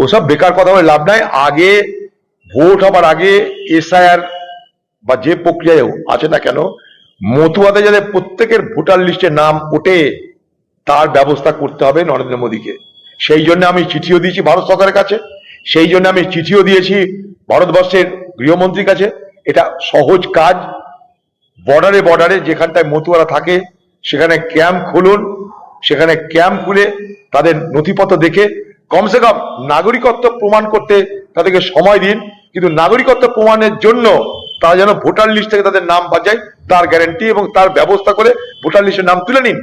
ওসব বেকার কথা বলে লাভ নাই। আগে ভোট হবার আগে এসআইআর বা যে প্রক্রিয়ায় আছে না কেন, মতুয়াদের যাতে প্রত্যেকের ভোটার লিস্টে নাম ওঠে তার ব্যবস্থা করতে হবে নরেন্দ্র মোদীকে। সেই জন্য আমি চিঠিও দিয়েছি ভারত সরকারের কাছে, সেই জন্য আমি চিঠিও দিয়েছি ভারতবর্ষের গৃহমন্ত্রীর কাছে। এটা সহজ কাজ। বর্ডারে বর্ডারে যেখানটায় মতুয়ারা থাকে সেখানে ক্যাম্প খুলুন, সেখানে ক্যাম্প খুলে তাদের নথিপত্র দেখে কমসে কম নাগরিকত্ব প্রমাণ করতে তাদেরকে সময় দিন। কিন্তু নাগরিকত্ব প্রমাণের জন্য তারা যেন ভোটার লিস্ট থেকে তাদের নাম বাদ যায় তার গ্যারান্টি এবং তার ব্যবস্থা করে ভোটার লিস্টের নাম তুলে নিন।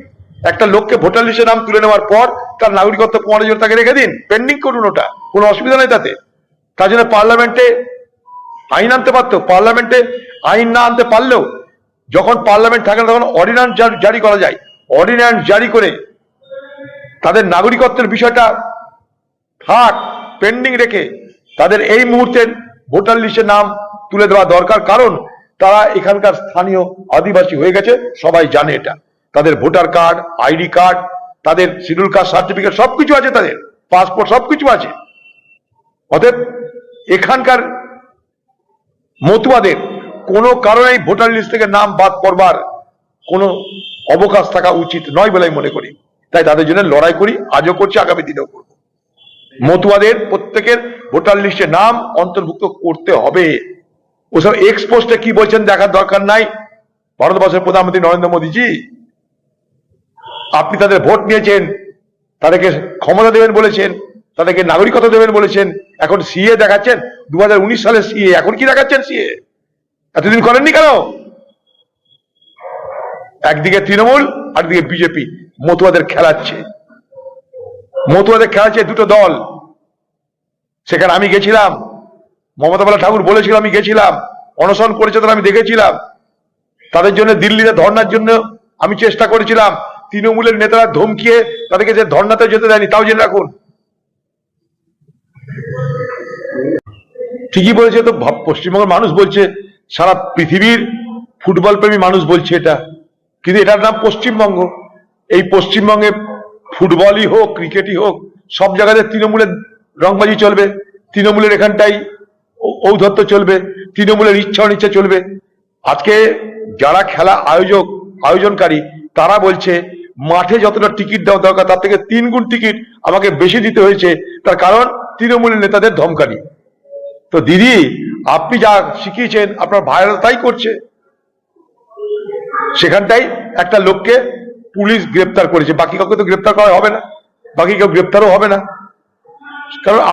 একটা লোককে ভোটার লিস্টের নাম তুলে নেওয়ার পর তার নাগরিকত্ব প্রমাণের জন্য তাকে রেখে দিন, পেন্ডিং করুন, ওটা কোনো অসুবিধা নেই তাতে। তার জন্য পার্লামেন্টে আইন আনতে পারতো। পার্লামেন্টে আইন না আনতে পারলেও যখন পার্লামেন্ট থাকে না তখন অর্ডিন্যান্স জারি করা যায়। অর্ডিন্যান্স জারি করে তাদের নাগরিকত্বের বিষয়টা থাক পেন্ডিং রেখে তাদের এই মুহূর্তের ভোটার লিস্টের নাম তুলে দেওয়া দরকার। কারণ তারা এখানকার স্থানীয় আদিবাসী হয়ে গেছে, সবাই জানে এটা। তাদের ভোটার কার্ড, আইডি কার্ড, তাদের শিডিউল কাস্ট সার্টিফিকেট সবকিছু আছে, তাদের পাসপোর্ট সবকিছু আছে। অতএব এখানকার মতুয়াদের কোনো কারণেই ভোটার লিস্ট থেকে নাম বাদ করবার কোনো অবকাশ থাকা উচিত নয় বলে আমি মনে করি। তাই তাদের জন্য লড়াই করি, আজও করছি, আগামী দিনেও করব। মতুয়াদের প্রত্যেকের ভোটার লিস্টে নাম অন্তর্ভুক্ত করতে হবে। ওসব এক্সপোস্টে কি বলছেন দেখার দরকার নাই। ভারতবর্ষের প্রধানমন্ত্রী নরেন্দ্র মোদীজি, আপনি তাদের ভোট নিয়েছেন, তাদেরকে ক্ষমতা দেবেন বলেছেন, তাদেরকে নাগরিকত্ব দেবেন বলেছেন, এখন সিএ দেখাচ্ছেন। 2019 সালে সিএ, এখন কি দেখাচ্ছেন সিএ? এতদিন করেননি কেন? একদিকে তৃণমূল, একদিকে বিজেপি মতুয়াদের খেলাচ্ছে। মতুয়াদের খেলাচ্ছে দুটো দল। সেখানে আমি গেছিলাম, মমতা বালা ঠাকুর বলেছিল, আমি গেছিলাম, অনশন করেছে তারা, আমি দেখেছিলাম। তাদের জন্য দিল্লিতে ধর্নার জন্য আমি চেষ্টা করেছিলাম। তৃণমূলের নেতারা ধমকিয়ে তাদেরকে যে ধর্নাতে যেতে দেয়নি, তাও জেনে রাখুন। ঠিকই বলেছে তো, পশ্চিমবঙ্গের মানুষ বলছে, সারা পৃথিবীর ফুটবল প্রেমী মানুষ বলছে এটা, কিন্তু এটার নাম পশ্চিমবঙ্গ। এই পশ্চিমবঙ্গে ফুটবলই হোক, ক্রিকেটই হোক, সব জায়গাতে তৃণমূলের রংবাজি চলবে, তৃণমূলের এখানটাই ঔদ্ধত্য চলবে, তৃণমূলের ইচ্ছা অনিচ্ছা চলবে। আজকে যারা খেলা আয়োজনকারী তারা বলছে মাঠে যতটা টিকিট দেওয়া দরকার তার থেকে 3 গুণ টিকিট আমাকে বেশি দিতে হয়েছে, তার কারণ তৃণমূলের নেতাদের ধমকানি। তো দিদি, আপনি যা শিখিয়েছেন আপনার ভাইরা তাই করছে। সেখানটাই একটা লোককে পুলিশ গ্রেপ্তার করেছে, বাকি কাউকে তো গ্রেপ্তার করা হবে না, বাকি কেউ গ্রেপ্তারও হবে না। কারণ